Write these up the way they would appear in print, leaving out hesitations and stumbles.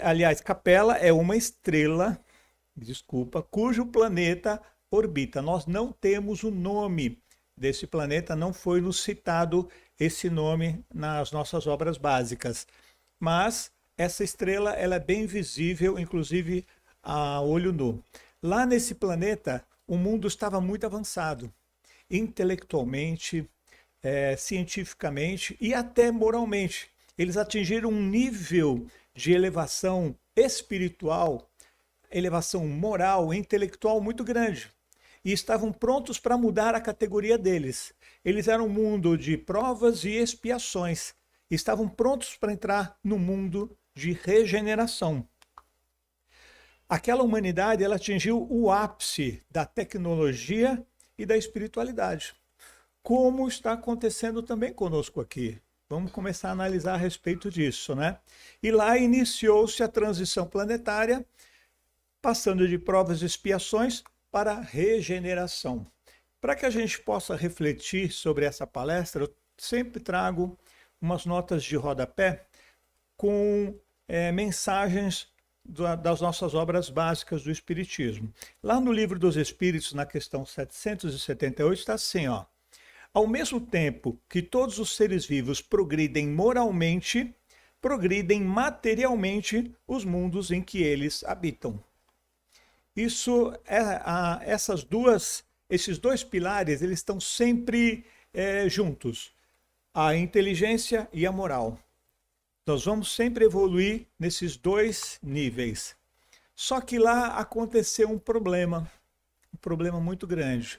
Aliás, Capella é uma estrela, desculpa, cujo planeta orbita. Nós não temos o nome desse planeta, não foi nos citado esse nome nas nossas obras básicas. Mas essa estrela ela é bem visível, inclusive a olho nu. Lá nesse planeta, o mundo estava muito avançado, intelectualmente, cientificamente e até moralmente. Eles atingiram um nível de elevação espiritual, elevação moral, intelectual muito grande. E estavam prontos para mudar a categoria deles. Eles eram um mundo de provas e expiações. Estavam prontos para entrar no mundo de regeneração. Aquela humanidade ela atingiu o ápice da tecnologia e da espiritualidade, como está acontecendo também conosco aqui. Vamos começar a analisar a respeito disso, né? E lá iniciou-se a transição planetária, passando de provas e expiações para a regeneração. Para que a gente possa refletir sobre essa palestra, eu sempre trago umas notas de rodapé com mensagens das nossas obras básicas do Espiritismo. Lá no Livro dos Espíritos, na questão 778, está assim, ó. Ao mesmo tempo que todos os seres vivos progridem moralmente, progridem materialmente os mundos em que eles habitam. Esses dois pilares, eles estão sempre juntos, a inteligência e a moral. Nós vamos sempre evoluir nesses dois níveis. Só que lá aconteceu um problema muito grande.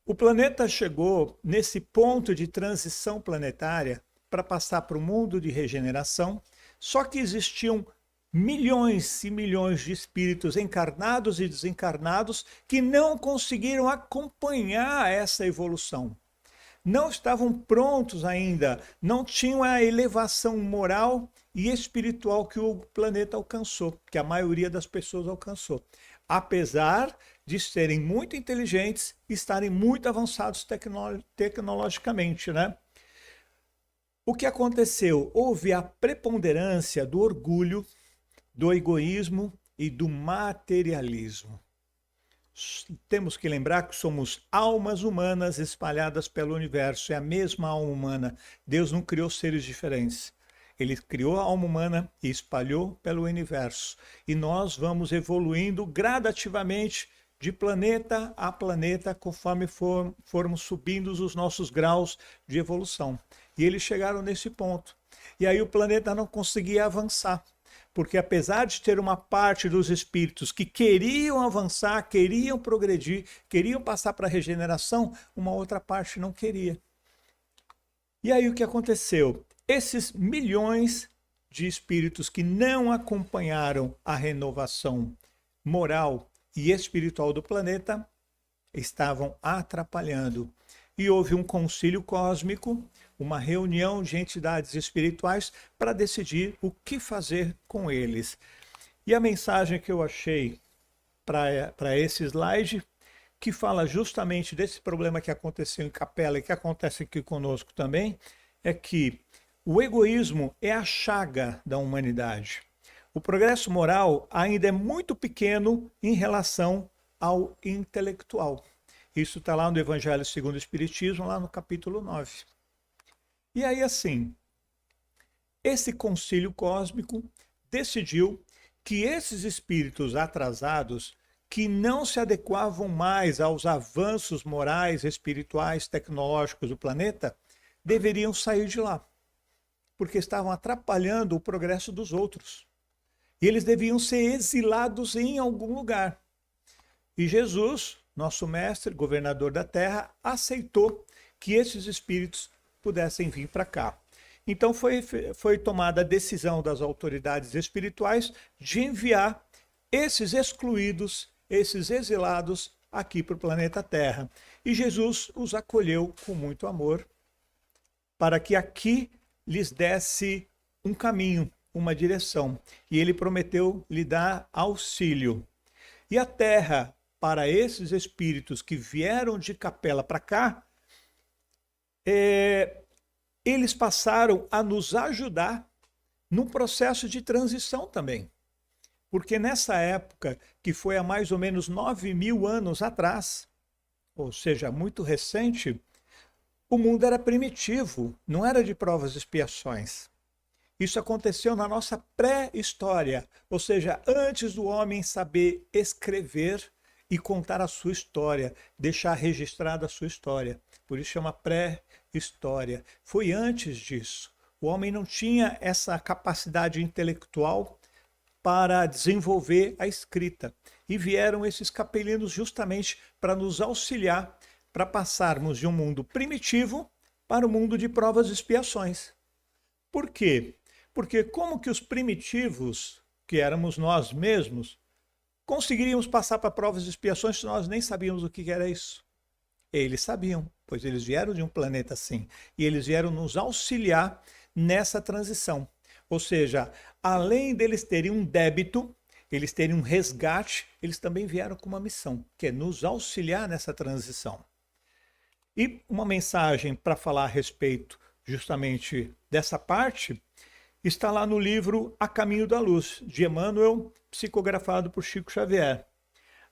O planeta chegou nesse ponto de transição planetária para passar para o mundo de regeneração, só que existiam milhões e milhões de espíritos encarnados e desencarnados que não conseguiram acompanhar essa evolução. Não estavam prontos ainda, não tinham a elevação moral e espiritual que o planeta alcançou, que a maioria das pessoas alcançou. Apesar de serem muito inteligentes e estarem muito avançados tecnologicamente, né? O que aconteceu? Houve a preponderância do orgulho, do egoísmo e do materialismo. Temos que lembrar que somos almas humanas espalhadas pelo universo, é a mesma alma humana. Deus não criou seres diferentes. Ele criou a alma humana e espalhou pelo universo. E nós vamos evoluindo gradativamente de planeta a planeta, conforme formos subindo os nossos graus de evolução. E eles chegaram nesse ponto. E aí o planeta não conseguia avançar. Porque apesar de ter uma parte dos espíritos que queriam avançar, queriam progredir, queriam passar para a regeneração, uma outra parte não queria. E aí o que aconteceu? Esses milhões de espíritos que não acompanharam a renovação moral e espiritual do planeta estavam atrapalhando. E houve um concílio cósmico, uma reunião de entidades espirituais para decidir o que fazer com eles. E a mensagem que eu achei para esse slide, que fala justamente desse problema que aconteceu em Capella e que acontece aqui conosco também, é que o egoísmo é a chaga da humanidade. O progresso moral ainda é muito pequeno em relação ao intelectual. Isso está lá no Evangelho segundo o Espiritismo, lá no capítulo 9. E aí, assim, esse concílio cósmico decidiu que esses espíritos atrasados, que não se adequavam mais aos avanços morais, espirituais, tecnológicos do planeta, deveriam sair de lá, porque estavam atrapalhando o progresso dos outros. E eles deviam ser exilados em algum lugar. E Jesus, nosso mestre, governador da terra, aceitou que esses espíritos pudessem vir para cá. Então foi tomada a decisão das autoridades espirituais de enviar esses excluídos, esses exilados aqui para o planeta Terra. E Jesus os acolheu com muito amor, para que aqui lhes desse um caminho, uma direção. E ele prometeu lhe dar auxílio. E a Terra, para esses espíritos que vieram de Capella para cá, eles passaram a nos ajudar num processo de transição também. Porque nessa época, que foi há mais ou menos 9.000 anos atrás, ou seja, muito recente, o mundo era primitivo, não era de provas e expiações. Isso aconteceu na nossa pré-história, ou seja, antes do homem saber escrever e contar a sua história, deixar registrada a sua história. Por isso chama pré-história. Foi antes disso. O homem não tinha essa capacidade intelectual para desenvolver a escrita. E vieram esses capelinos justamente para nos auxiliar para passarmos de um mundo primitivo para o mundo de provas e expiações. Por quê? Porque como que os primitivos, que éramos nós mesmos, conseguiríamos passar para provas e expiações se nós nem sabíamos o que era isso? Eles sabiam, pois eles vieram de um planeta assim. E eles vieram nos auxiliar nessa transição. Ou seja, além deles terem um débito, eles terem um resgate, eles também vieram com uma missão, que é nos auxiliar nessa transição. E uma mensagem para falar a respeito justamente dessa parte está lá no livro A Caminho da Luz, de Emmanuel, psicografado por Chico Xavier.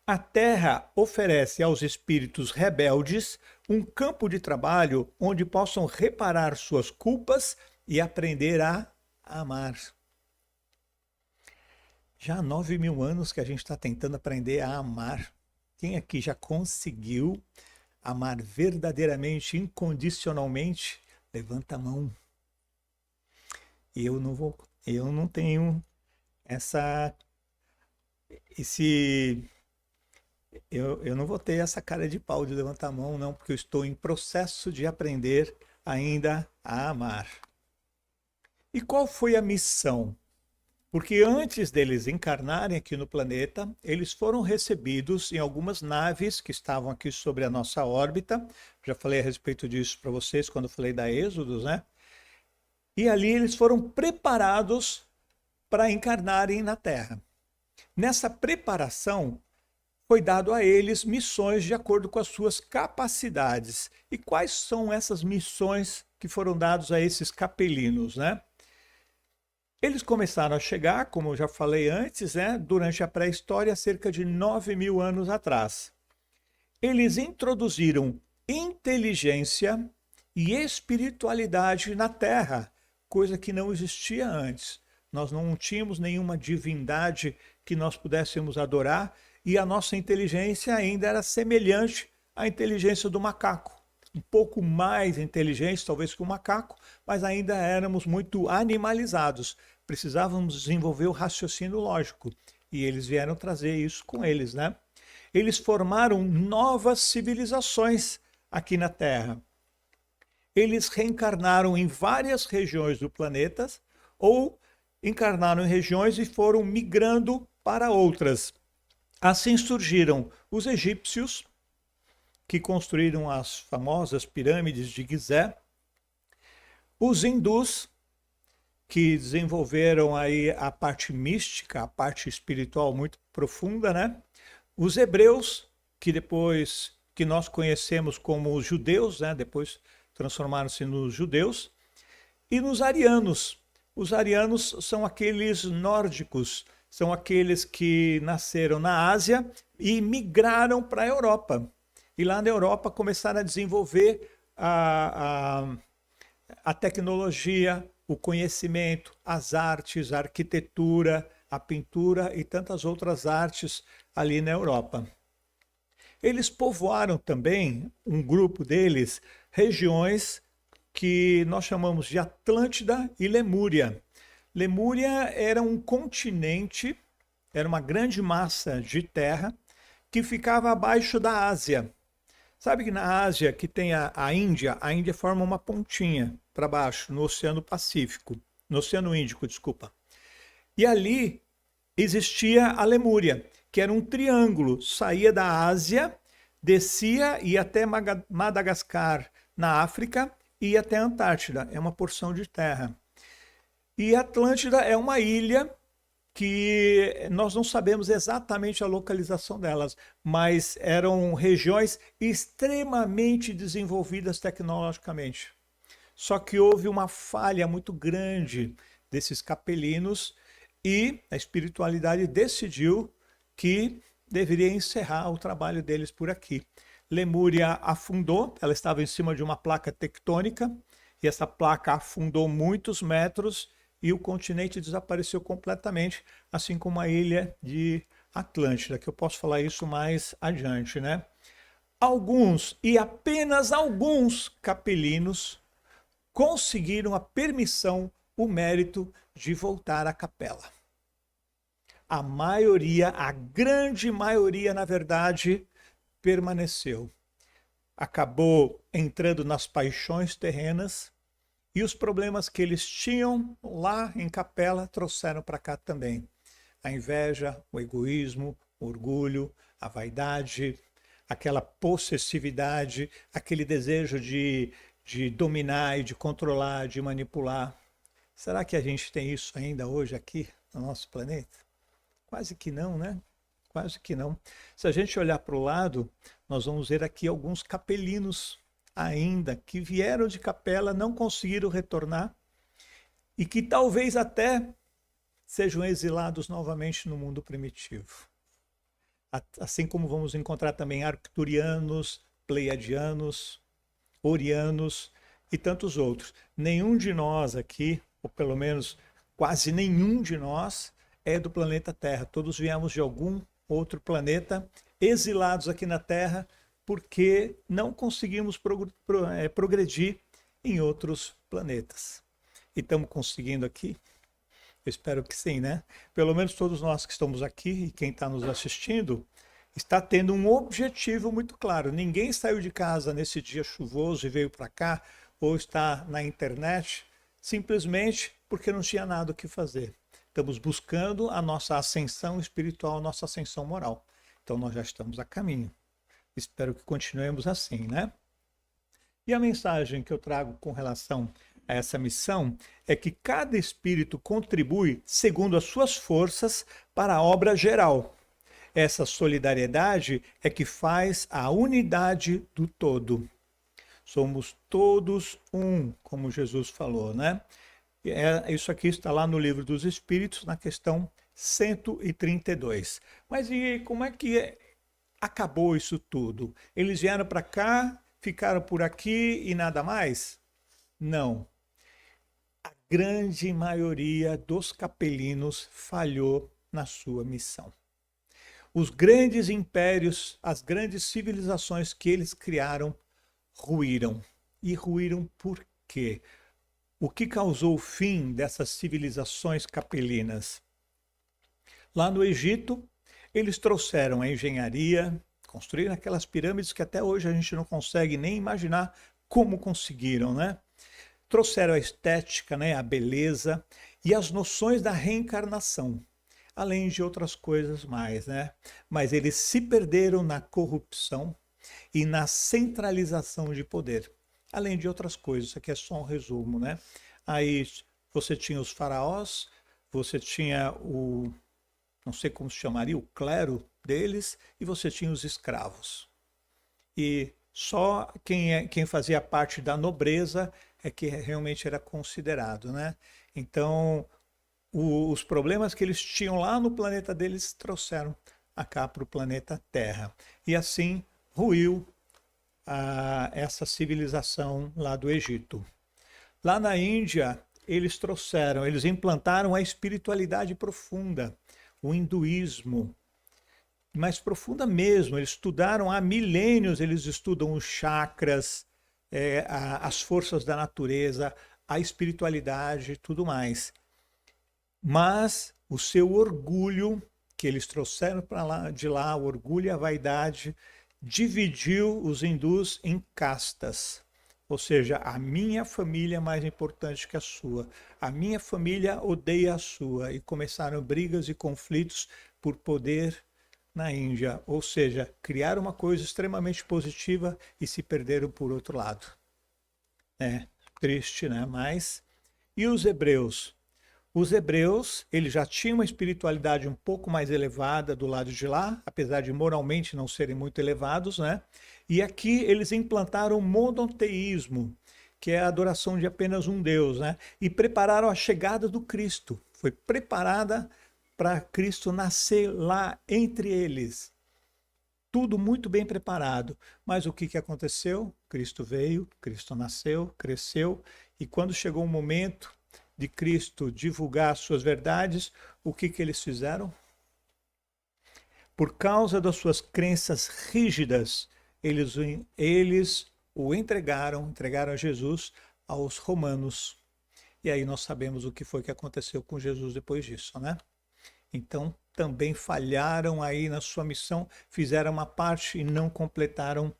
A Terra oferece aos espíritos rebeldes um campo de trabalho onde possam reparar suas culpas e aprender a amar. Já há 9.000 anos que a gente está tentando aprender a amar. Quem aqui já conseguiu amar verdadeiramente, incondicionalmente? Levanta a mão. Eu não tenho eu não vou ter essa cara de pau de levantar a mão, não, porque eu estou em processo de aprender ainda a amar. E qual foi a missão? Porque antes deles encarnarem aqui no planeta, eles foram recebidos em algumas naves que estavam aqui sobre a nossa órbita. Já falei a respeito disso para vocês quando falei da Êxodos, né? E ali eles foram preparados para encarnarem na Terra. Nessa preparação, foi dado a eles missões de acordo com as suas capacidades. E quais são essas missões que foram dadas a esses capelinos, né? Eles começaram a chegar, como eu já falei antes, né, durante a pré-história, cerca de 9.000 anos atrás. Eles introduziram inteligência e espiritualidade na Terra, coisa que não existia antes. Nós não tínhamos nenhuma divindade que nós pudéssemos adorar e a nossa inteligência ainda era semelhante à inteligência do macaco. Um pouco mais inteligente, talvez, que o macaco, mas ainda éramos muito animalizados. Precisávamos desenvolver o raciocínio lógico. E eles vieram trazer isso com eles, né? Eles formaram novas civilizações aqui na Terra. Eles reencarnaram em várias regiões do planeta ou encarnaram em regiões e foram migrando para outras. Assim surgiram os egípcios, que construíram as famosas pirâmides de Gizé, os hindus, que desenvolveram aí a parte mística, a parte espiritual muito profunda, né? Os hebreus, que depois que nós conhecemos como os judeus, né? Depois transformaram-se nos judeus, e nos arianos. Os arianos são aqueles nórdicos, são aqueles que nasceram na Ásia e migraram para a Europa. E lá na Europa começaram a desenvolver a tecnologia, o conhecimento, as artes, a arquitetura, a pintura e tantas outras artes ali na Europa. Eles povoaram também, um grupo deles, regiões que nós chamamos de Atlântida e Lemúria. Lemúria era um continente, era uma grande massa de terra que ficava abaixo da Ásia. Sabe que na Ásia, que tem a Índia forma uma pontinha para baixo, no Oceano Pacífico, no Oceano Índico, desculpa. E ali existia a Lemúria, que era um triângulo, saía da Ásia, descia, ia até Madagascar, na África, e ia até a Antártida, é uma porção de terra. E Atlântida é uma ilha que nós não sabemos exatamente a localização delas, mas eram regiões extremamente desenvolvidas tecnologicamente. Só que houve uma falha muito grande desses capelinos e a espiritualidade decidiu que deveria encerrar o trabalho deles por aqui. Lemúria afundou, ela estava em cima de uma placa tectônica e essa placa afundou muitos metros e o continente desapareceu completamente, assim como a ilha de Atlântida, que eu posso falar isso mais adiante, né? Alguns, e apenas alguns capelinos conseguiram a permissão, o mérito de voltar à capela. A maioria, a grande maioria, na verdade, permaneceu. Acabou entrando nas paixões terrenas e os problemas que eles tinham lá em capela trouxeram para cá também. A inveja, o egoísmo, o orgulho, a vaidade, aquela possessividade, aquele desejo de dominar e de controlar, de manipular. Será que a gente tem isso ainda hoje aqui no nosso planeta? Quase que não, né? Quase que não. Se a gente olhar para o lado, nós vamos ver aqui alguns capelinos ainda que vieram de capela, não conseguiram retornar e que talvez até sejam exilados novamente no mundo primitivo. Assim como vamos encontrar também arcturianos, pleiadianos, orianos e tantos outros. Nenhum de nós aqui, ou pelo menos quase nenhum de nós, é do planeta Terra. Todos viemos de algum outro planeta, exilados aqui na Terra, porque não conseguimos progredir em outros planetas. E estamos conseguindo aqui? Eu espero que sim, né? Pelo menos todos nós que estamos aqui e quem está nos assistindo está tendo um objetivo muito claro. Ninguém saiu de casa nesse dia chuvoso e veio para cá, ou está na internet, simplesmente porque não tinha nada o que fazer. Estamos buscando a nossa ascensão espiritual, a nossa ascensão moral. Então nós já estamos a caminho. Espero que continuemos assim, né? E a mensagem que eu trago com relação a essa missão é que cada espírito contribui segundo as suas forças para a obra geral. Essa solidariedade é que faz a unidade do todo. Somos todos um, como Jesus falou, né? Isso aqui está lá no Livro dos Espíritos, na questão 132. Mas e como é que acabou isso tudo? Eles vieram para cá, ficaram por aqui e nada mais? Não. A grande maioria dos capelinos falhou na sua missão. Os grandes impérios, as grandes civilizações que eles criaram, ruíram. E ruíram por quê? O que causou o fim dessas civilizações capelinas? Lá no Egito, eles trouxeram a engenharia, construíram aquelas pirâmides que até hoje a gente não consegue nem imaginar como conseguiram, né? Trouxeram a estética, né, a beleza e as noções da reencarnação, além de outras coisas mais, né? Mas eles se perderam na corrupção e na centralização de poder, além de outras coisas. Isso aqui é só um resumo, né? Aí você tinha os faraós, você tinha o, não sei como se chamaria, o clero deles, e você tinha os escravos. E só quem fazia parte da nobreza é que realmente era considerado, né? Então, os problemas que eles tinham lá no planeta deles trouxeram cá para o planeta Terra. E assim ruiu essa civilização lá do Egito. Lá na Índia, eles implantaram a espiritualidade profunda, o hinduísmo, mais profunda mesmo. Eles estudaram há milênios, eles estudam os chakras, as forças da natureza, a espiritualidade e tudo mais. Mas o seu orgulho, que eles trouxeram de lá, o orgulho e a vaidade, dividiu os hindus em castas. Ou seja, a minha família é mais importante que a sua. A minha família odeia a sua. E começaram brigas e conflitos por poder na Índia. Ou seja, criaram uma coisa extremamente positiva e se perderam por outro lado. É triste, né? Mas... E os hebreus? Os hebreus, eles já tinham uma espiritualidade um pouco mais elevada do lado de lá, apesar de moralmente não serem muito elevados, né? E aqui eles implantaram o monoteísmo, que é a adoração de apenas um Deus, né? E prepararam a chegada do Cristo. Foi preparada para Cristo nascer lá entre eles. Tudo muito bem preparado. Mas o que aconteceu? Cristo veio, Cristo nasceu, cresceu, e quando chegou o momento de Cristo divulgar suas verdades, o que eles fizeram? Por causa das suas crenças rígidas, eles o entregaram a Jesus aos romanos. E aí nós sabemos o que foi que aconteceu com Jesus depois disso, né? Então, também falharam aí na sua missão, fizeram uma parte e não completaram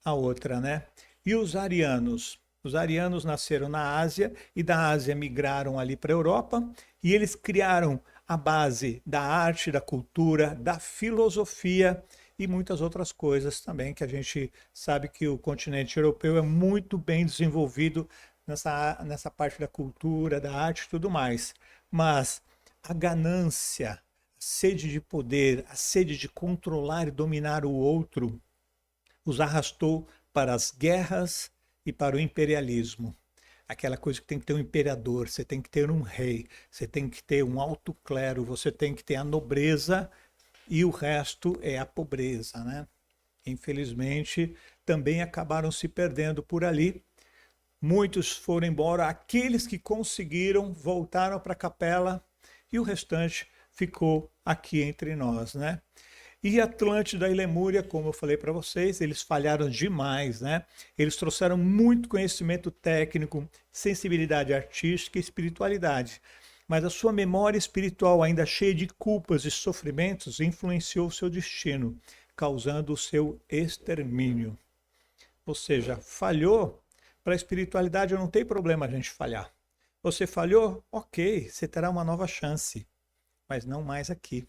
a outra, né? E os arianos? Os arianos nasceram na Ásia e da Ásia migraram ali para a Europa e eles criaram a base da arte, da cultura, da filosofia e muitas outras coisas também, que a gente sabe que o continente europeu é muito bem desenvolvido nessa parte da cultura, da arte e tudo mais. Mas a ganância, a sede de poder, a sede de controlar e dominar o outro, os arrastou para as guerras e para o imperialismo. Aquela coisa que tem que ter um imperador, você tem que ter um rei, você tem que ter um alto clero, você tem que ter a nobreza e o resto é a pobreza, né? Infelizmente, também acabaram se perdendo por ali. Muitos foram embora, aqueles que conseguiram voltaram para a capela e o restante ficou aqui entre nós, né? E Atlântida e Lemúria, como eu falei para vocês, eles falharam demais, né? Eles trouxeram muito conhecimento técnico, sensibilidade artística e espiritualidade. Mas a sua memória espiritual, ainda cheia de culpas e sofrimentos, influenciou o seu destino, causando o seu extermínio. Ou seja, falhou, para a espiritualidade não tem problema a gente falhar. Você falhou? Ok, você terá uma nova chance, mas não mais aqui.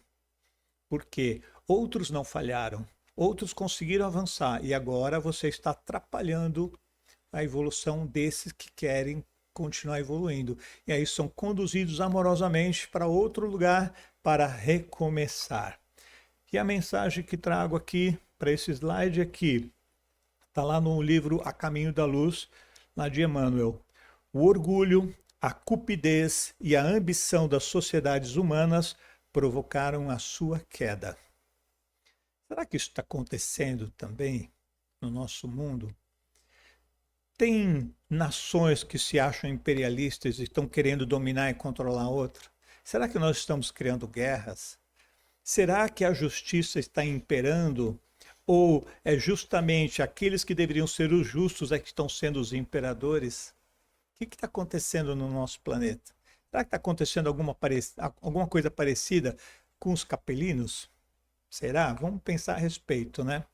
Porque outros não falharam, outros conseguiram avançar e agora você está atrapalhando a evolução desses que querem continuar evoluindo. E aí são conduzidos amorosamente para outro lugar para recomeçar. E a mensagem que trago aqui para esse slide aqui está lá no livro A Caminho da Luz, lá de Emmanuel. O orgulho, a cupidez e a ambição das sociedades humanas provocaram a sua queda. Será que isso está acontecendo também no nosso mundo? Tem nações que se acham imperialistas e estão querendo dominar e controlar outra? Será que nós estamos criando guerras? Será que a justiça está imperando? Ou é justamente aqueles que deveriam ser os justos é que estão sendo os imperadores? O que está acontecendo no nosso planeta? Será que está acontecendo alguma coisa parecida com os capelinos? Será? Vamos pensar a respeito, né?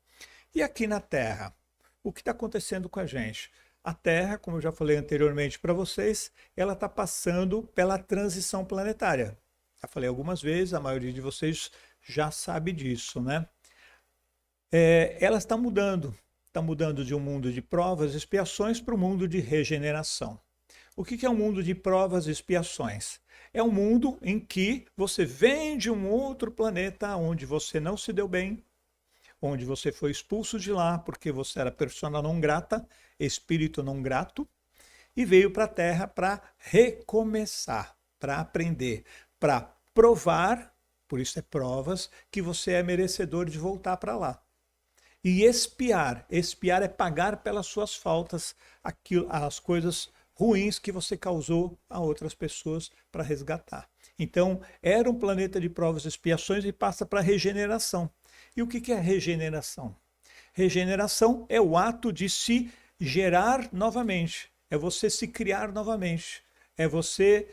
E aqui na Terra, o que está acontecendo com a gente? A Terra, como eu já falei anteriormente para vocês, ela está passando pela transição planetária. Já falei algumas vezes, a maioria de vocês já sabe disso, né? Ela está mudando de um mundo de provas e expiações para um mundo de regeneração. O que é um mundo de provas e expiações? É um mundo em que você vem de um outro planeta onde você não se deu bem, onde você foi expulso de lá porque você era persona não grata, espírito não grato, e veio para a Terra para recomeçar, para aprender, para provar, por isso é provas, que você é merecedor de voltar para lá. E expiar é pagar pelas suas faltas, as coisas ruins que você causou a outras pessoas para resgatar. Então, era um planeta de provas e expiações e passa para regeneração. E o que é regeneração? Regeneração é o ato de se gerar novamente, é você se criar novamente, é você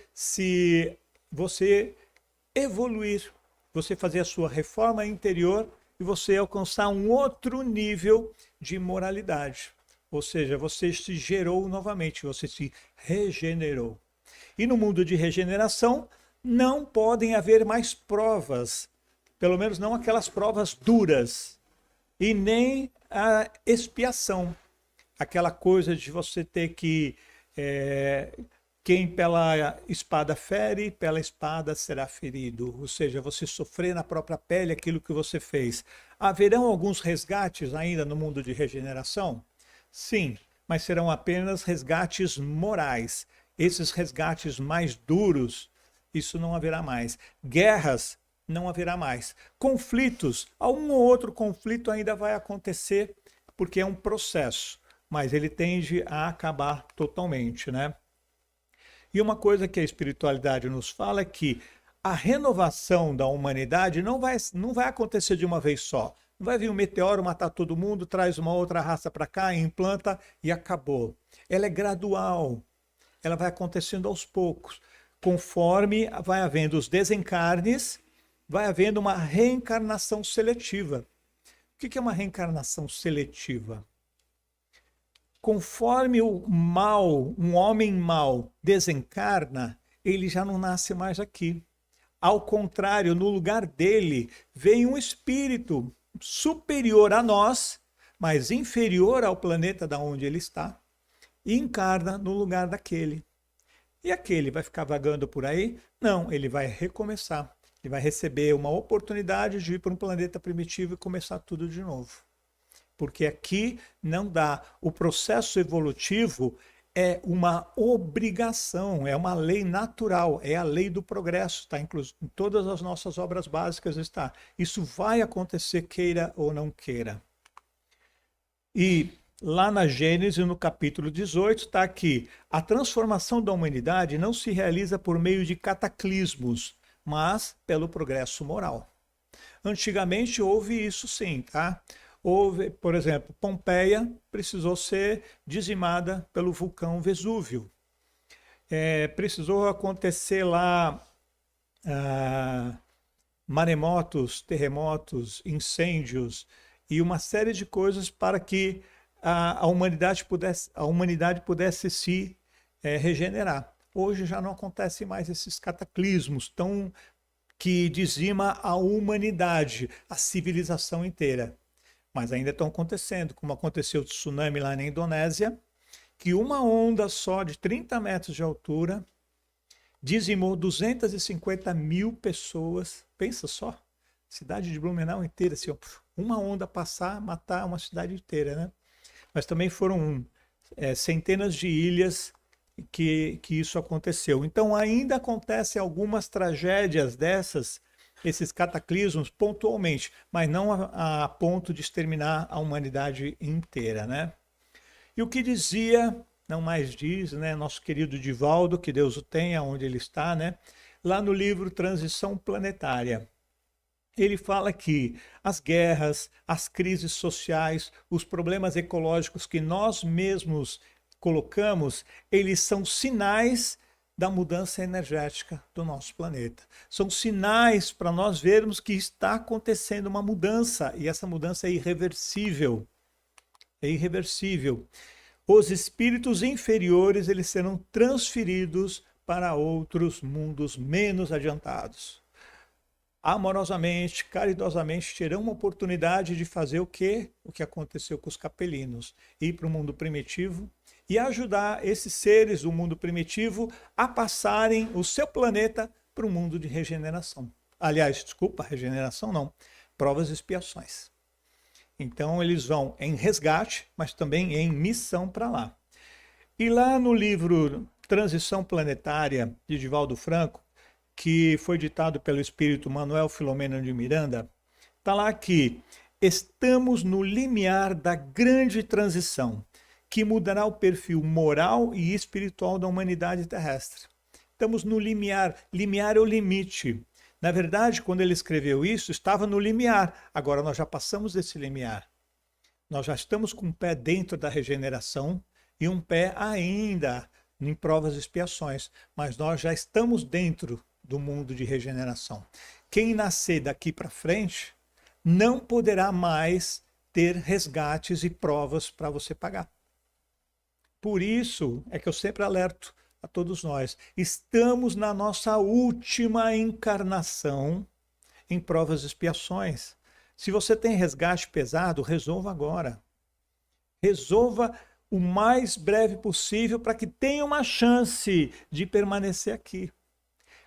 evoluir, você fazer a sua reforma interior e você alcançar um outro nível de moralidade. Ou seja, você se gerou novamente, você se regenerou. E no mundo de regeneração, não podem haver mais provas, pelo menos não aquelas provas duras, e nem a expiação, aquela coisa de você ter que, quem pela espada fere, pela espada será ferido, ou seja, você sofrer na própria pele aquilo que você fez. Haverão alguns resgates ainda no mundo de regeneração? Sim, mas serão apenas resgates morais. Esses resgates mais duros, isso não haverá mais. Guerras, não haverá mais. Conflitos, um ou outro conflito ainda vai acontecer, porque é um processo, mas ele tende a acabar totalmente, né? E uma coisa que a espiritualidade nos fala é que a renovação da humanidade não vai acontecer de uma vez só. Não vai vir um meteoro matar todo mundo, traz uma outra raça para cá, implanta e acabou. Ela é gradual. Ela vai acontecendo aos poucos. Conforme vai havendo os desencarnes, vai havendo uma reencarnação seletiva. O que é uma reencarnação seletiva? Conforme o mal, um homem mau desencarna, ele já não nasce mais aqui. Ao contrário, no lugar dele vem um espírito superior a nós, mas inferior ao planeta da onde ele está, e encarna no lugar daquele. E aquele vai ficar vagando por aí? Não, ele vai recomeçar. Ele vai receber uma oportunidade de ir para um planeta primitivo e começar tudo de novo. Porque aqui não dá. O processo evolutivo é uma obrigação, é uma lei natural, é a lei do progresso, está incluso em todas as nossas obras básicas está. Isso vai acontecer, queira ou não queira. E lá na Gênesis, no capítulo 18, está aqui: a transformação da humanidade não se realiza por meio de cataclismos, mas pelo progresso moral. Antigamente houve isso sim, tá? Houve, por exemplo, Pompeia precisou ser dizimada pelo vulcão Vesúvio. Precisou acontecer lá maremotos, terremotos, incêndios e uma série de coisas para que a humanidade pudesse se regenerar. Hoje já não acontece mais esses cataclismos que dizima a humanidade, a civilização inteira. Mas ainda estão acontecendo, como aconteceu o tsunami lá na Indonésia, que uma onda só de 30 metros de altura dizimou 250 mil pessoas. Pensa só, cidade de Blumenau inteira, assim, uma onda passar, matar uma cidade inteira, né? Mas também foram centenas de ilhas que isso aconteceu. Então ainda acontecem algumas tragédias dessas, esses cataclismos pontualmente, mas não a ponto de exterminar a humanidade inteira, né? E o que dizia, não mais diz, né, nosso querido Divaldo, que Deus o tenha onde ele está, né? Lá no livro Transição Planetária. Ele fala que as guerras, as crises sociais, os problemas ecológicos que nós mesmos colocamos, eles são sinais da mudança energética do nosso planeta. São sinais para nós vermos que está acontecendo uma mudança, e essa mudança é irreversível. É irreversível. Os espíritos inferiores, eles serão transferidos para outros mundos menos adiantados. Amorosamente, caridosamente, terão uma oportunidade de fazer o que aconteceu com os capelinos, ir para o mundo primitivo e ajudar esses seres do mundo primitivo a passarem o seu planeta para o mundo de regeneração. Aliás, desculpa, regeneração não, provas e expiações. Então eles vão em resgate, mas também em missão para lá. E lá no livro Transição Planetária, de Divaldo Franco, que foi ditado pelo espírito Manuel Filomeno de Miranda, está lá que estamos no limiar da grande transição, que mudará o perfil moral e espiritual da humanidade terrestre. Estamos no limiar. Limiar é o limite. Na verdade, quando ele escreveu isso, estava no limiar. Agora nós já passamos desse limiar. Nós já estamos com um pé dentro da regeneração e um pé ainda em provas e expiações. Mas nós já estamos dentro do mundo de regeneração. Quem nascer daqui para frente não poderá mais ter resgates e provas para você pagar. Por isso é que eu sempre alerto a todos nós. Estamos na nossa última encarnação em provas e expiações. Se você tem resgate pesado, resolva agora. Resolva o mais breve possível para que tenha uma chance de permanecer aqui.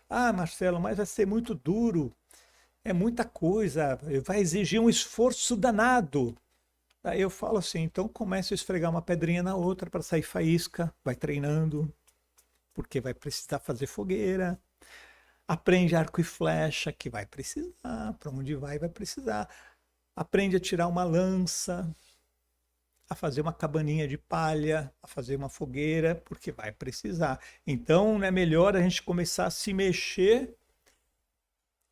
Ah, Marcelo, mas vai ser muito duro. É muita coisa, vai exigir um esforço danado. Daí eu falo assim, então começa a esfregar uma pedrinha na outra para sair faísca, vai treinando, porque vai precisar fazer fogueira. Aprende arco e flecha, que vai precisar, para onde vai precisar. Aprende a tirar uma lança, a fazer uma cabaninha de palha, a fazer uma fogueira, porque vai precisar. Então, é melhor a gente começar a se mexer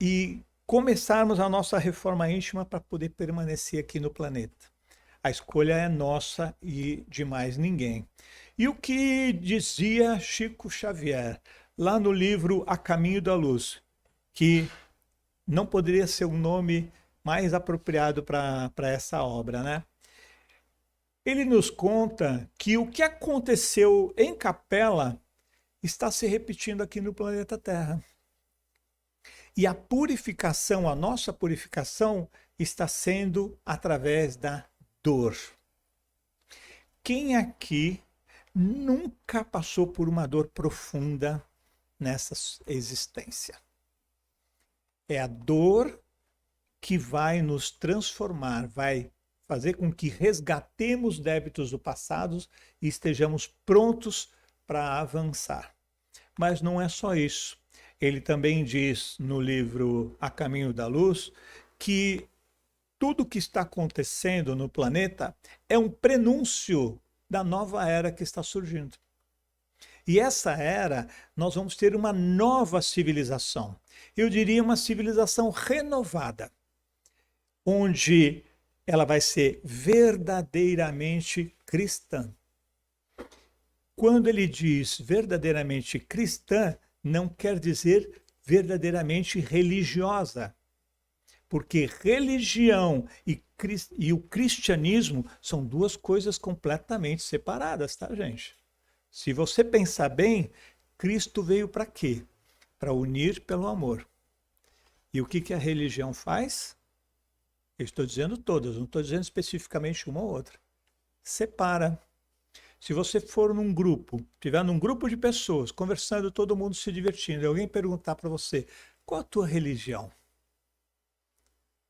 e começarmos a nossa reforma íntima para poder permanecer aqui no planeta. A escolha é nossa e de mais ninguém. E o que dizia Chico Xavier, lá no livro A Caminho da Luz, que não poderia ser um nome mais apropriado para essa obra, né? Ele nos conta que o que aconteceu em Capela está se repetindo aqui no planeta Terra. E a purificação, a nossa purificação, está sendo através da dor. Quem aqui nunca passou por uma dor profunda nessa existência? É a dor que vai nos transformar, vai fazer com que resgatemos débitos do passado e estejamos prontos para avançar. Mas não é só isso. Ele também diz no livro A Caminho da Luz que tudo que está acontecendo no planeta é um prenúncio da nova era que está surgindo. E essa era, nós vamos ter uma nova civilização. Eu diria uma civilização renovada, onde ela vai ser verdadeiramente cristã. Quando ele diz verdadeiramente cristã, não quer dizer verdadeiramente religiosa. Porque religião e o cristianismo são duas coisas completamente separadas, tá, gente? Se você pensar bem, Cristo veio para quê? Para unir pelo amor. E o que a religião faz? Eu estou dizendo todas, não estou dizendo especificamente uma ou outra. Separa. Se você for num grupo, estiver num grupo de pessoas, conversando, todo mundo se divertindo, e alguém perguntar para você, qual a tua religião?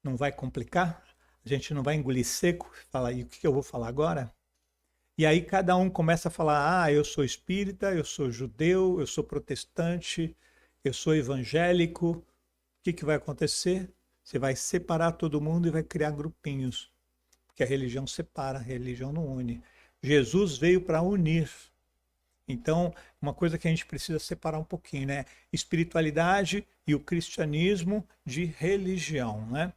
Não vai complicar? A gente não vai engolir seco e falar, e o que eu vou falar agora? E aí cada um começa a falar, eu sou espírita, eu sou judeu, eu sou protestante, eu sou evangélico. O que vai acontecer? Você vai separar todo mundo e vai criar grupinhos. Porque a religião separa, a religião não une. Jesus veio para unir. Então, uma coisa que a gente precisa separar um pouquinho, né? Espiritualidade e o cristianismo de religião, né?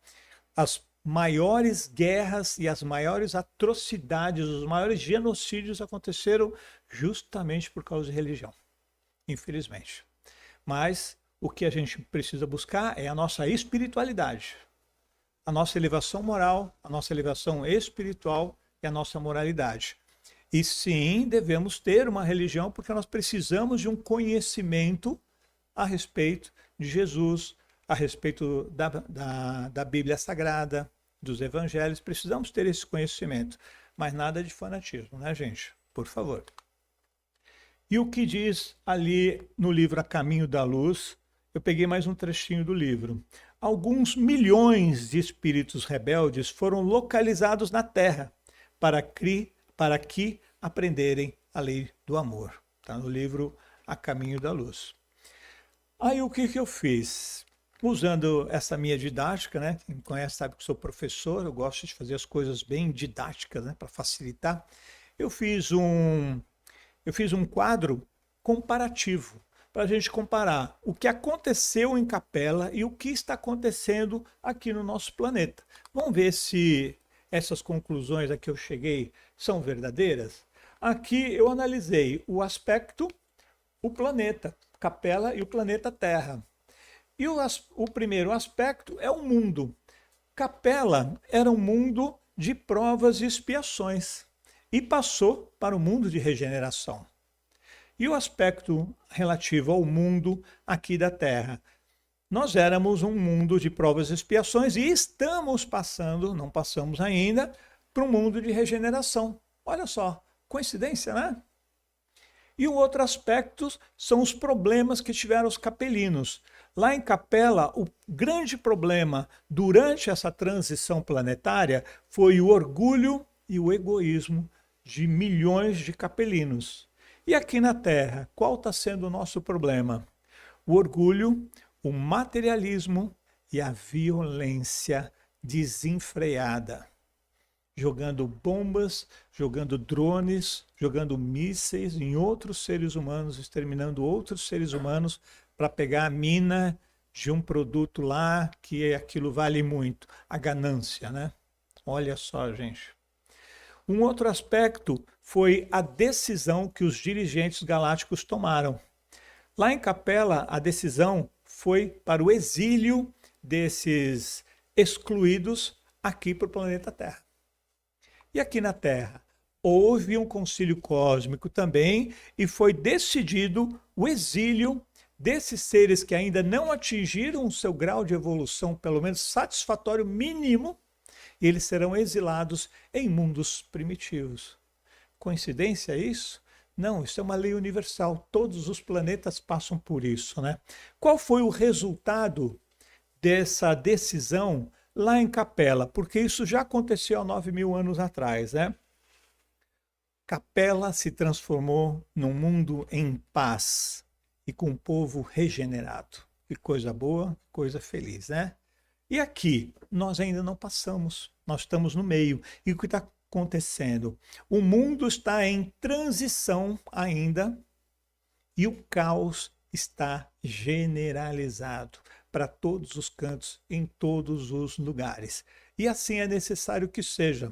As maiores guerras e as maiores atrocidades, os maiores genocídios aconteceram justamente por causa de religião, infelizmente. Mas o que a gente precisa buscar é a nossa espiritualidade, a nossa elevação moral, a nossa elevação espiritual e a nossa moralidade. E sim, devemos ter uma religião porque nós precisamos de um conhecimento a respeito de Jesus, a respeito da Bíblia Sagrada, dos Evangelhos. Precisamos ter esse conhecimento, mas nada de fanatismo, né, gente? Por favor. E o que diz ali no livro A Caminho da Luz? Eu peguei mais um trechinho do livro. Alguns milhões de espíritos rebeldes foram localizados na Terra para que aprenderem a lei do amor. Está no livro A Caminho da Luz. Aí o que eu fiz? Usando essa minha didática, né? Quem me conhece sabe que sou professor, eu gosto de fazer as coisas bem didáticas, né? Para facilitar. Eu fiz um quadro comparativo, para a gente comparar o que aconteceu em Capela e o que está acontecendo aqui no nosso planeta. Vamos ver se essas conclusões a que eu cheguei são verdadeiras? Aqui eu analisei o aspecto, o planeta, Capela e o planeta Terra. E o primeiro aspecto é o mundo. Capela era um mundo de provas e expiações e passou para o mundo de regeneração. E o aspecto relativo ao mundo aqui da Terra. Nós éramos um mundo de provas e expiações e estamos passando, não passamos ainda, para um mundo de regeneração. Olha só, coincidência, né? E o outro aspecto são os problemas que tiveram os capelinos. Lá em Capela, o grande problema durante essa transição planetária foi o orgulho e o egoísmo de milhões de capelinos. E aqui na Terra, qual está sendo o nosso problema? O orgulho, o materialismo e a violência desenfreada. Jogando bombas, jogando drones, jogando mísseis em outros seres humanos, exterminando outros seres humanos para pegar a mina de um produto lá que aquilo vale muito. A ganância, né? Olha só, gente. Um outro aspecto foi a decisão que os dirigentes galácticos tomaram. Lá em Capela, a decisão foi para o exílio desses excluídos aqui para o planeta Terra. E aqui na Terra, houve um concílio cósmico também e foi decidido o exílio desses seres que ainda não atingiram o seu grau de evolução, pelo menos satisfatório mínimo, e eles serão exilados em mundos primitivos. Coincidência isso? Não, isso é uma lei universal. Todos os planetas passam por isso, né? Qual foi o resultado dessa decisão lá em Capela? Porque isso já aconteceu há 9.000 anos atrás, né? Capela se transformou num mundo em paz e com um povo regenerado. Que coisa boa, coisa feliz, né? E aqui, nós ainda não passamos, nós estamos no meio. E o que está acontecendo? O mundo está em transição ainda e o caos está generalizado para todos os cantos, em todos os lugares. E assim é necessário que seja.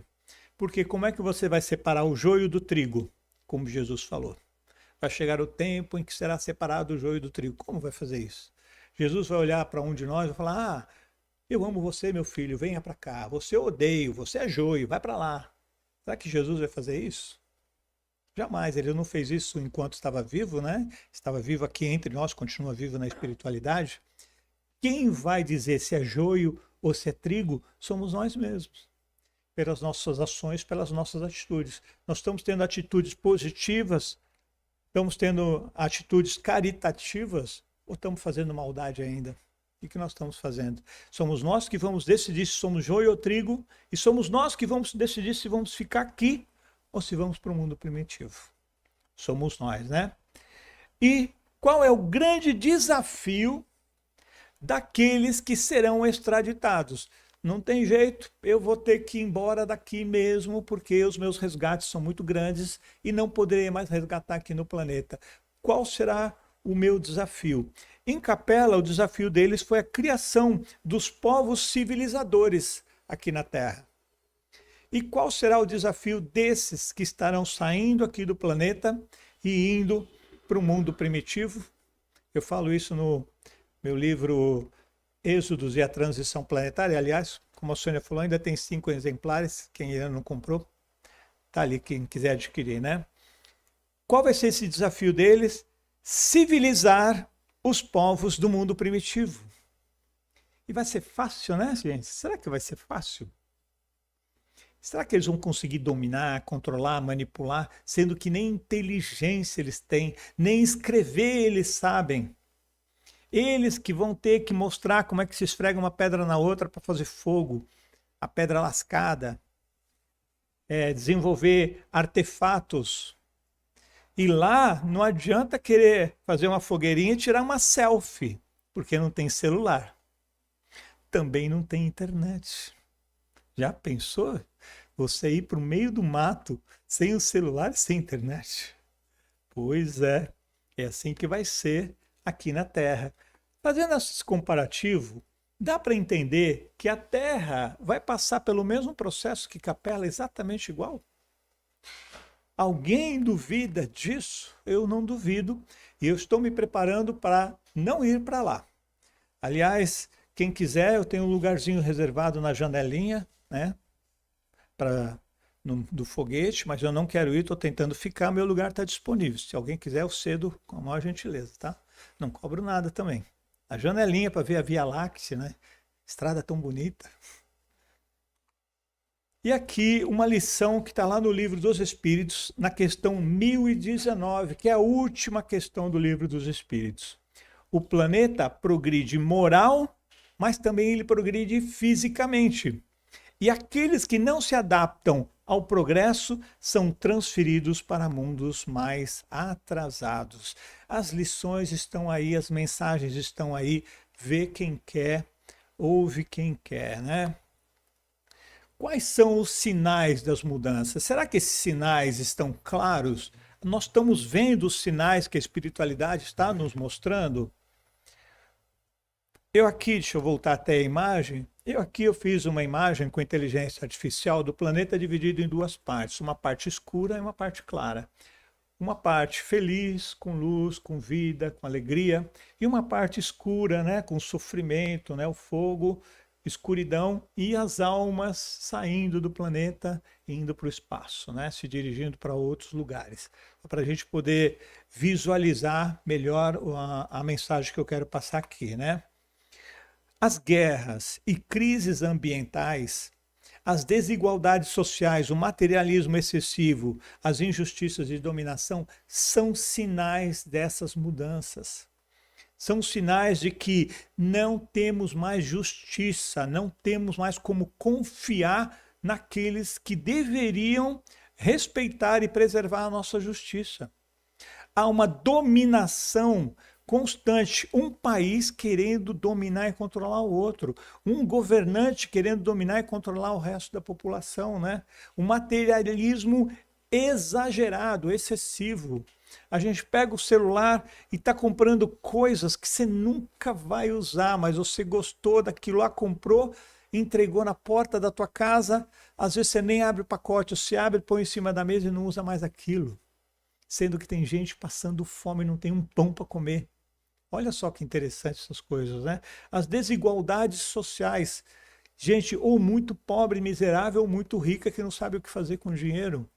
Porque como é que você vai separar o joio do trigo? Como Jesus falou. Vai chegar o tempo em que será separado o joio do trigo. Como vai fazer isso? Jesus vai olhar para um de nós e vai falar: eu amo você, meu filho, venha para cá. Você eu odeio, você é joio, vai para lá. Será que Jesus vai fazer isso? Jamais, ele não fez isso enquanto estava vivo, né? Estava vivo aqui entre nós, continua vivo na espiritualidade. Quem vai dizer se é joio ou se é trigo somos nós mesmos. Pelas nossas ações, pelas nossas atitudes. Nós estamos tendo atitudes positivas, estamos tendo atitudes caritativas ou estamos fazendo maldade ainda? O que nós estamos fazendo? Somos nós que vamos decidir se somos joio ou trigo, e somos nós que vamos decidir se vamos ficar aqui ou se vamos para o mundo primitivo. Somos nós, né? E qual é o grande desafio daqueles que serão extraditados? Não tem jeito, eu vou ter que ir embora daqui mesmo, porque os meus resgates são muito grandes e não poderei mais resgatar aqui no planeta. Qual será o meu desafio? Em Capela, o desafio deles foi a criação dos povos civilizadores aqui na Terra. E qual será o desafio desses que estarão saindo aqui do planeta e indo para o mundo primitivo? Eu falo isso no meu livro Êxodos e a Transição Planetária. Aliás, como a Sônia falou, ainda tem 5 exemplares, quem ainda não comprou, está ali quem quiser adquirir, né? Qual vai ser esse desafio deles? Civilizar os povos do mundo primitivo. E vai ser fácil, né, gente? Será que vai ser fácil? Será que eles vão conseguir dominar, controlar, manipular, sendo que nem inteligência eles têm, nem escrever eles sabem? Eles que vão ter que mostrar como é que se esfrega uma pedra na outra para fazer fogo, a pedra lascada, desenvolver artefatos. E lá não adianta querer fazer uma fogueirinha e tirar uma selfie, porque não tem celular. Também não tem internet. Já pensou? Você ir para o meio do mato sem o celular e sem internet? Pois é assim que vai ser aqui na Terra. Fazendo esse comparativo, dá para entender que a Terra vai passar pelo mesmo processo que Capela, exatamente igual? Alguém duvida disso? Eu não duvido, e eu estou me preparando para não ir para lá. Aliás, quem quiser, eu tenho um lugarzinho reservado na janelinha, né, do foguete, mas eu não quero ir, estou tentando ficar, meu lugar está disponível. Se alguém quiser, eu cedo com a maior gentileza, tá? Não cobro nada também. A janelinha para ver a Via Láctea, né? Estrada tão bonita. E aqui uma lição que está lá no Livro dos Espíritos, na questão 1019, que é a última questão do Livro dos Espíritos. O planeta progride moral, mas também ele progride fisicamente. E aqueles que não se adaptam ao progresso são transferidos para mundos mais atrasados. As lições estão aí, as mensagens estão aí, vê quem quer, ouve quem quer, né? Quais são os sinais das mudanças? Será que esses sinais estão claros? Nós estamos vendo os sinais que a espiritualidade está nos mostrando? Deixa eu voltar até a imagem. Eu fiz uma imagem com inteligência artificial do planeta dividido em duas partes, uma parte escura e uma parte clara. Uma parte feliz, com luz, com vida, com alegria, e uma parte escura, né, com sofrimento, né, o fogo, escuridão e as almas saindo do planeta e indo para o espaço, né, se dirigindo para outros lugares. Para a gente poder visualizar melhor a mensagem que eu quero passar aqui, né? As guerras e crises ambientais, as desigualdades sociais, o materialismo excessivo, as injustiças e dominação são sinais dessas mudanças. São sinais de que não temos mais justiça, não temos mais como confiar naqueles que deveriam respeitar e preservar a nossa justiça. Há uma dominação constante, um país querendo dominar e controlar o outro, um governante querendo dominar e controlar o resto da população, né? Um materialismo exagerado, excessivo. A gente pega o celular e está comprando coisas que você nunca vai usar, mas você gostou daquilo lá, comprou, entregou na porta da tua casa, às vezes você nem abre o pacote, você abre, põe em cima da mesa e não usa mais aquilo. Sendo que tem gente passando fome e não tem um pão para comer. Olha só que interessante essas coisas, né? As desigualdades sociais. Gente ou muito pobre, miserável, ou muito rica que não sabe o que fazer com o dinheiro.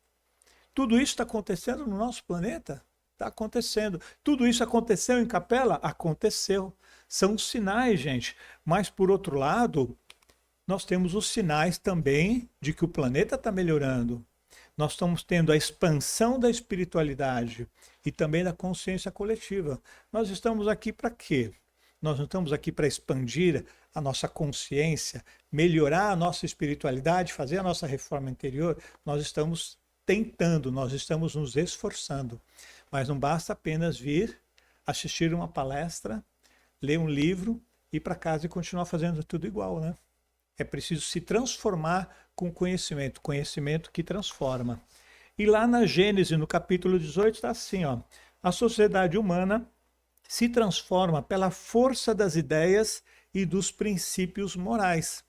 Tudo isso está acontecendo no nosso planeta? Está acontecendo. Tudo isso aconteceu em Capela? Aconteceu. São sinais, gente. Mas, por outro lado, nós temos os sinais também de que o planeta está melhorando. Nós estamos tendo a expansão da espiritualidade e também da consciência coletiva. Nós estamos aqui para quê? Nós não estamos aqui para expandir a nossa consciência, melhorar a nossa espiritualidade, fazer a nossa reforma interior. Nós estamos tentando, nós estamos nos esforçando. Mas não basta apenas vir, assistir uma palestra, ler um livro, ir para casa e continuar fazendo tudo igual, né? É preciso se transformar com conhecimento, conhecimento que transforma. E lá na Gênesis, no capítulo 18, está assim, ó, a sociedade humana se transforma pela força das ideias e dos princípios morais.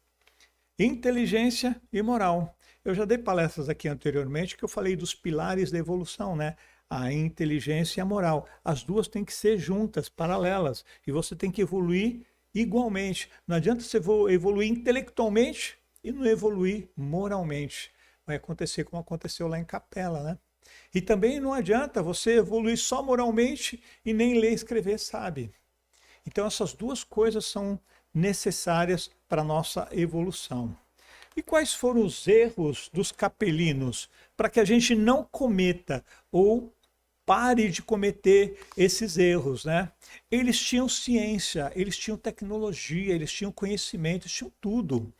Inteligência e moral. Eu já dei palestras aqui anteriormente que eu falei dos pilares da evolução, né? A inteligência e a moral. As duas têm que ser juntas, paralelas. E você tem que evoluir igualmente. Não adianta você evoluir intelectualmente e não evoluir moralmente. Vai acontecer como aconteceu lá em Capela, né? E também não adianta você evoluir só moralmente e nem ler e escrever sabe. Então essas duas coisas são necessárias para a nossa evolução. E quais foram os erros dos capelinos para que a gente não cometa ou pare de cometer esses erros, né? Eles tinham ciência, eles tinham tecnologia, eles tinham conhecimento, eles tinham tudo.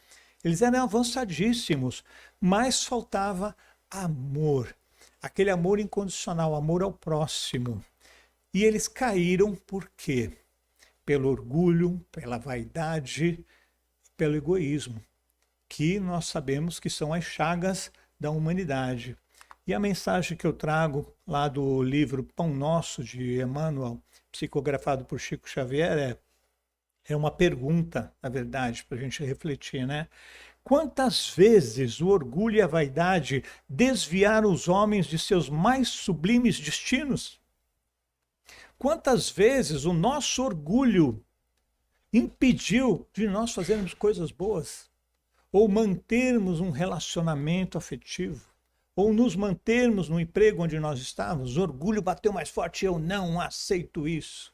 Eles eram avançadíssimos, mas faltava amor. Aquele amor incondicional, amor ao próximo. E eles caíram por quê? Pelo orgulho, pela vaidade, pelo egoísmo, que nós sabemos que são as chagas da humanidade. E a mensagem que eu trago lá do livro Pão Nosso, de Emmanuel, psicografado por Chico Xavier, é uma pergunta, na verdade, para a gente refletir, né? Quantas vezes o orgulho e a vaidade desviaram os homens de seus mais sublimes destinos? Quantas vezes o nosso orgulho impediu de nós fazermos coisas boas? Ou mantermos um relacionamento afetivo? Ou nos mantermos no emprego onde nós estávamos? O orgulho bateu mais forte, eu não aceito isso.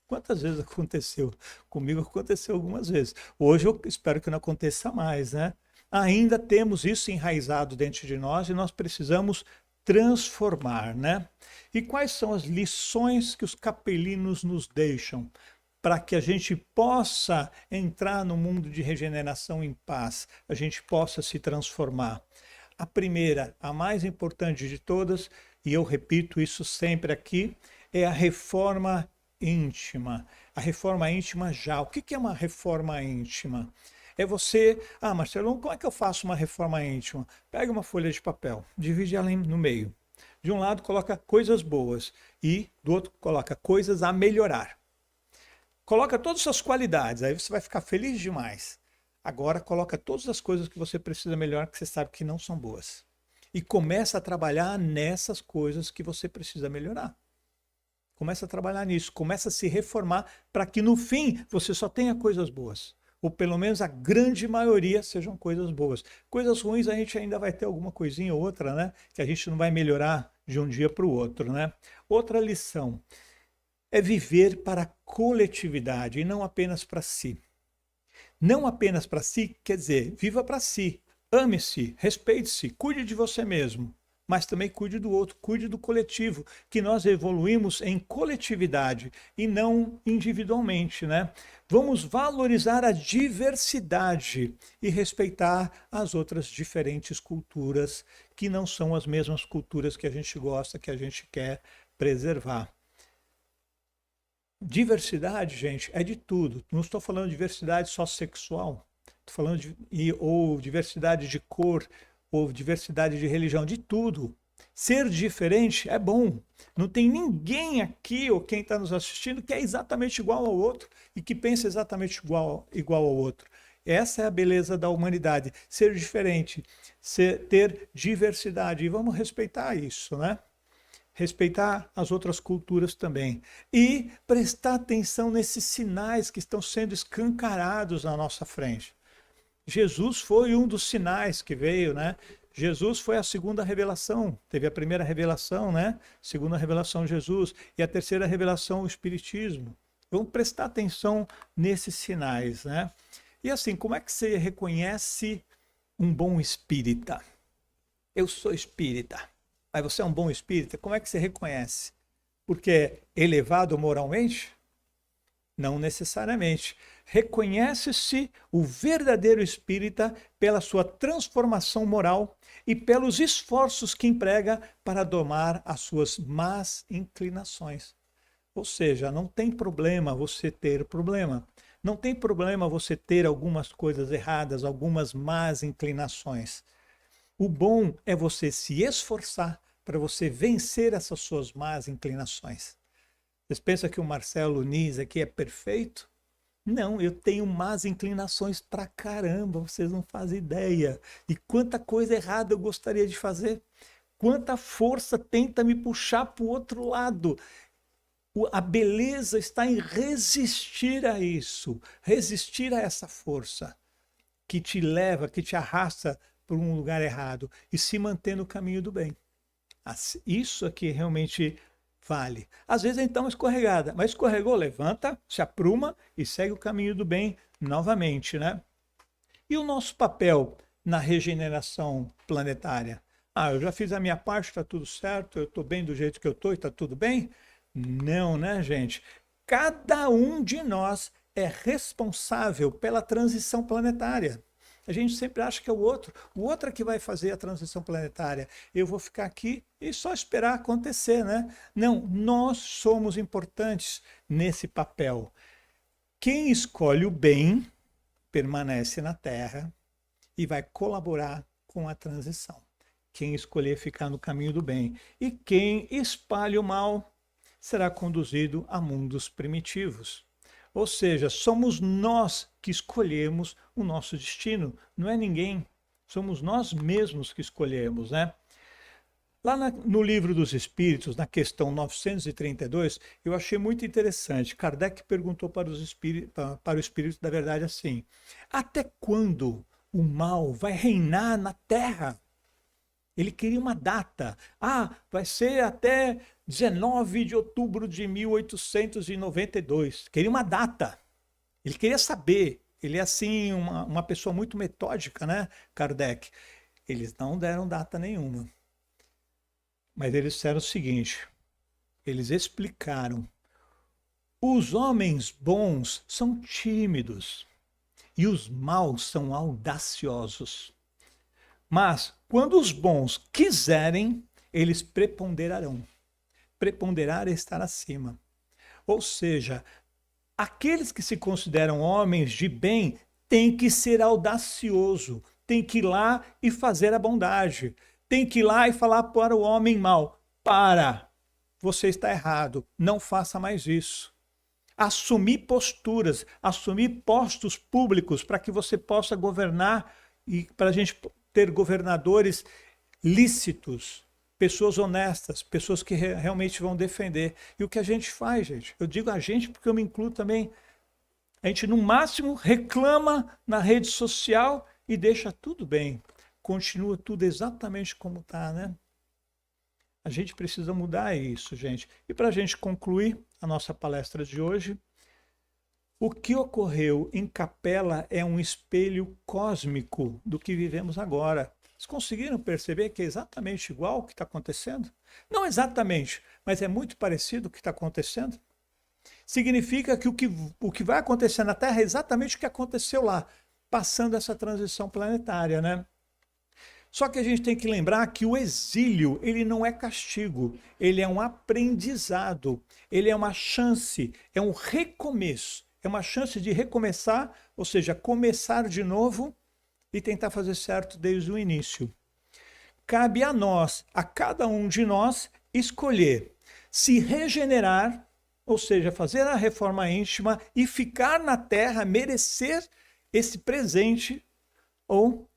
Quantas vezes aconteceu? Comigo aconteceu algumas vezes. Hoje eu espero que não aconteça mais, né? Ainda temos isso enraizado dentro de nós e nós precisamos transformar, né? E quais são as lições que os capelinos nos deixam para que a gente possa entrar no mundo de regeneração em paz, a gente possa se transformar? A primeira, a mais importante de todas, e eu repito isso sempre aqui, é a reforma íntima. A reforma íntima já. O que é uma reforma íntima? É você... Ah, Marcelo, como é que eu faço uma reforma íntima? Pega uma folha de papel, divide ela no meio. De um lado coloca coisas boas e do outro coloca coisas a melhorar. Coloca todas as suas qualidades, aí você vai ficar feliz demais. Agora coloca todas as coisas que você precisa melhorar, que você sabe que não são boas. E começa a trabalhar nessas coisas que você precisa melhorar. Começa a trabalhar nisso, começa a se reformar para que no fim você só tenha coisas boas. Ou pelo menos a grande maioria sejam coisas boas. Coisas ruins a gente ainda vai ter alguma coisinha ou outra, né? Que a gente não vai melhorar de um dia para o outro, né? Outra lição é viver para a coletividade e não apenas para si. Não apenas para si, quer dizer, viva para si, ame-se, respeite-se, cuide de você mesmo, mas também cuide do outro, cuide do coletivo, que nós evoluímos em coletividade e não individualmente, né? Vamos valorizar a diversidade e respeitar as outras diferentes culturas, que não são as mesmas culturas que a gente gosta, que a gente quer preservar. Diversidade, gente, é de tudo. Não estou falando de diversidade só sexual. Estou falando ou diversidade de cor, ou diversidade de religião, de tudo. Ser diferente é bom. Não tem ninguém aqui, ou quem está nos assistindo, que é exatamente igual ao outro e que pensa exatamente igual ao outro. Essa é a beleza da humanidade. Ser diferente, ter diversidade. E vamos respeitar isso, né? Respeitar as outras culturas também. E prestar atenção nesses sinais que estão sendo escancarados na nossa frente. Jesus foi um dos sinais que veio, né? Jesus foi a segunda revelação. Teve a primeira revelação, né? Segunda revelação, Jesus. E a terceira revelação, o Espiritismo. Vamos prestar atenção nesses sinais, né? E assim, como é que você reconhece um bom espírita? Eu sou espírita. Mas você é um bom espírita? Como é que você reconhece? Porque é elevado moralmente? Não necessariamente. Reconhece-se o verdadeiro espírita pela sua transformação moral e pelos esforços que emprega para domar as suas más inclinações. Ou seja, não tem problema você ter problema. Não tem problema você ter algumas coisas erradas, algumas más inclinações. O bom é você se esforçar para você vencer essas suas más inclinações. Vocês pensam que o Marcelo Nunes aqui é perfeito? Não, eu tenho más inclinações pra caramba, vocês não fazem ideia. E quanta coisa errada eu gostaria de fazer. Quanta força tenta me puxar para o outro lado. A beleza está em resistir a isso, resistir a essa força que te leva, que te arrasta por um lugar errado e se manter no caminho do bem. Isso aqui realmente vale. Às vezes então escorregada, mas escorregou, levanta, se apruma e segue o caminho do bem novamente, né? E o nosso papel na regeneração planetária? Ah, eu já fiz a minha parte, está tudo certo, eu estou bem do jeito que eu estou e está tudo bem? Não, né, gente? Cada um de nós é responsável pela transição planetária. A gente sempre acha que é o outro é que vai fazer a transição planetária. Eu vou ficar aqui e só esperar acontecer, né? Não, nós somos importantes nesse papel. Quem escolhe o bem permanece na Terra e vai colaborar com a transição. Quem escolher ficar no caminho do bem e quem espalha o mal será conduzido a mundos primitivos. Ou seja, somos nós que escolhemos o nosso destino, não é ninguém. Somos nós mesmos que escolhemos, né? Lá no Livro dos Espíritos, na questão 932, eu achei muito interessante. Kardec perguntou para o Espírito da Verdade assim: até quando o mal vai reinar na Terra? Ele queria uma data. Ah, vai ser até 19 de outubro de 1892. Queria uma data. Ele queria saber. Ele é assim, uma pessoa muito metódica, né, Kardec? Eles não deram data nenhuma. Mas eles disseram o seguinte, eles explicaram. Os homens bons são tímidos e os maus são audaciosos. Mas, quando os bons quiserem, eles preponderarão. Preponderar é estar acima. Ou seja, aqueles que se consideram homens de bem têm que ser audacioso, têm que ir lá e fazer a bondade, têm que ir lá e falar para o homem mau: para, você está errado, não faça mais isso. Assumir posturas, assumir postos públicos para que você possa governar e para a gente ter governadores lícitos, pessoas honestas, pessoas que realmente vão defender. E o que a gente faz, gente? Eu digo a gente porque eu me incluo também. A gente, no máximo, reclama na rede social e deixa tudo bem. Continua tudo exatamente como está, né? A gente precisa mudar isso, gente. E para a gente concluir a nossa palestra de hoje, o que ocorreu em Capela é um espelho cósmico do que vivemos agora. Vocês conseguiram perceber que é exatamente igual o que está acontecendo? Não exatamente, mas é muito parecido o que está acontecendo. Significa que o que vai acontecer na Terra é exatamente o que aconteceu lá, passando essa transição planetária, né? Só que a gente tem que lembrar que o exílio, ele não é castigo, ele é um aprendizado, ele é uma chance, é um recomeço, é uma chance de recomeçar, ou seja, começar de novo e tentar fazer certo desde o início. Cabe a nós, a cada um de nós, escolher se regenerar, ou seja, fazer a reforma íntima e ficar na Terra, merecer esse presente, ou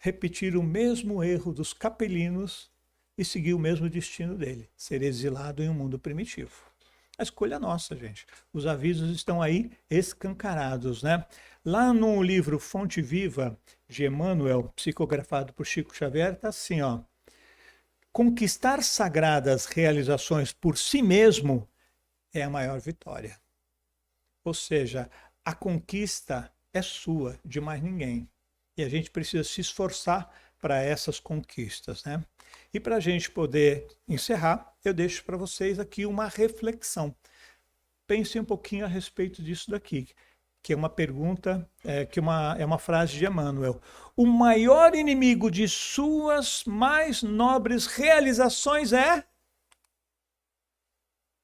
repetir o mesmo erro dos capelinos e seguir o mesmo destino dele, ser exilado em um mundo primitivo. A escolha é nossa, gente. Os avisos estão aí escancarados, né? Lá no livro Fonte Viva, de Emmanuel, psicografado por Chico Xavier, está assim, ó: conquistar sagradas realizações por si mesmo é a maior vitória. Ou seja, a conquista é sua, de mais ninguém. E a gente precisa se esforçar para essas conquistas, né? E para a gente poder encerrar, eu deixo para vocês aqui uma reflexão. Pensem um pouquinho a respeito disso daqui, que é uma pergunta, é uma frase de Emmanuel. O maior inimigo de suas mais nobres realizações é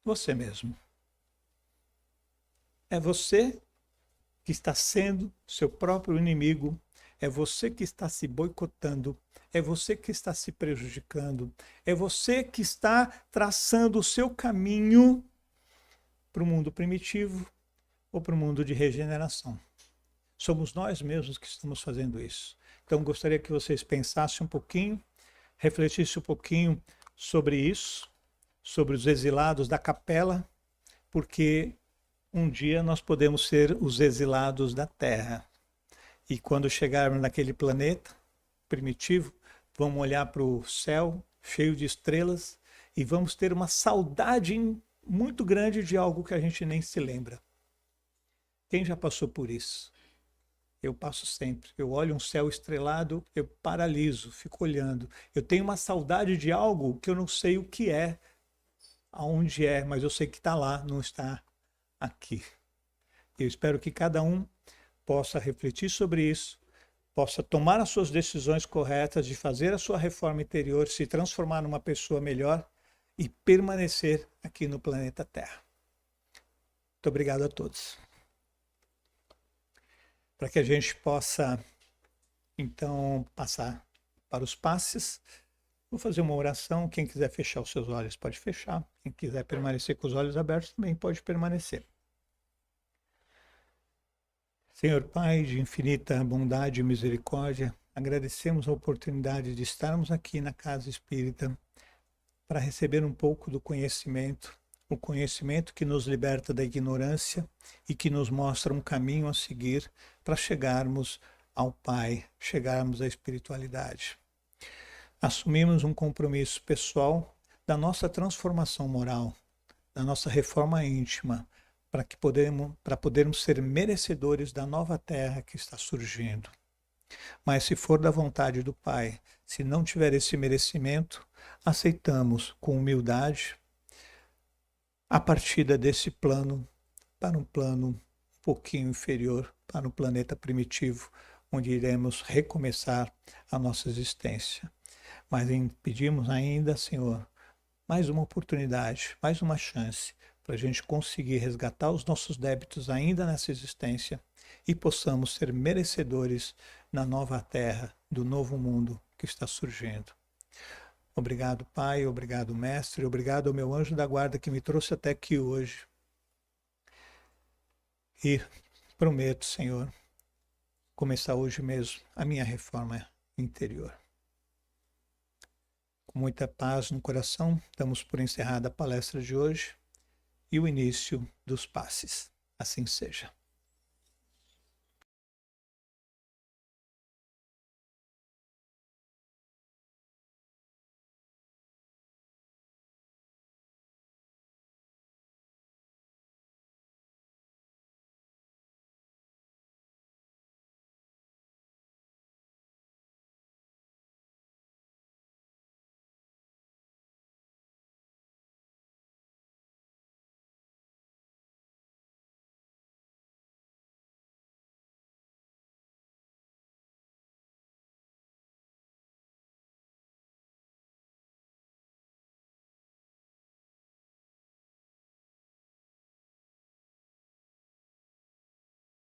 você mesmo. É você que está sendo seu próprio inimigo. É você que está se boicotando, é você que está se prejudicando, é você que está traçando o seu caminho para o mundo primitivo ou para o mundo de regeneração. Somos nós mesmos que estamos fazendo isso. Então, gostaria que vocês pensassem um pouquinho, refletissem um pouquinho sobre isso, sobre os exilados da Capela, porque um dia nós podemos ser os exilados da Terra. E quando chegarmos naquele planeta primitivo, vamos olhar para o céu cheio de estrelas e vamos ter uma saudade muito grande de algo que a gente nem se lembra. Quem já passou por isso? Eu passo sempre. Eu olho um céu estrelado, eu paraliso, fico olhando. Eu tenho uma saudade de algo que eu não sei o que é, aonde é, mas eu sei que está lá, não está aqui. Eu espero que cada um possa refletir sobre isso, possa tomar as suas decisões corretas de fazer a sua reforma interior, se transformar numa pessoa melhor e permanecer aqui no planeta Terra. Muito obrigado a todos. Para que a gente possa, então, passar para os passes, vou fazer uma oração. Quem quiser fechar os seus olhos pode fechar. Quem quiser permanecer com os olhos abertos também pode permanecer. Senhor Pai de infinita bondade e misericórdia, agradecemos a oportunidade de estarmos aqui na Casa Espírita para receber um pouco do conhecimento, o conhecimento que nos liberta da ignorância e que nos mostra um caminho a seguir para chegarmos ao Pai, chegarmos à espiritualidade. Assumimos um compromisso pessoal da nossa transformação moral, da nossa reforma íntima, para podermos ser merecedores da nova terra que está surgindo. Mas se for da vontade do Pai, se não tiver esse merecimento, aceitamos com humildade a partida desse plano para um plano um pouquinho inferior, para um planeta primitivo, onde iremos recomeçar a nossa existência. Mas pedimos ainda, Senhor, mais uma oportunidade, mais uma chance para a gente conseguir resgatar os nossos débitos ainda nessa existência e possamos ser merecedores na nova terra, do novo mundo que está surgindo. Obrigado, Pai, obrigado, Mestre, obrigado ao meu anjo da guarda que me trouxe até aqui hoje. E prometo, Senhor, começar hoje mesmo a minha reforma interior. Com muita paz no coração, damos por encerrada a palestra de hoje e o início dos passes. Assim seja.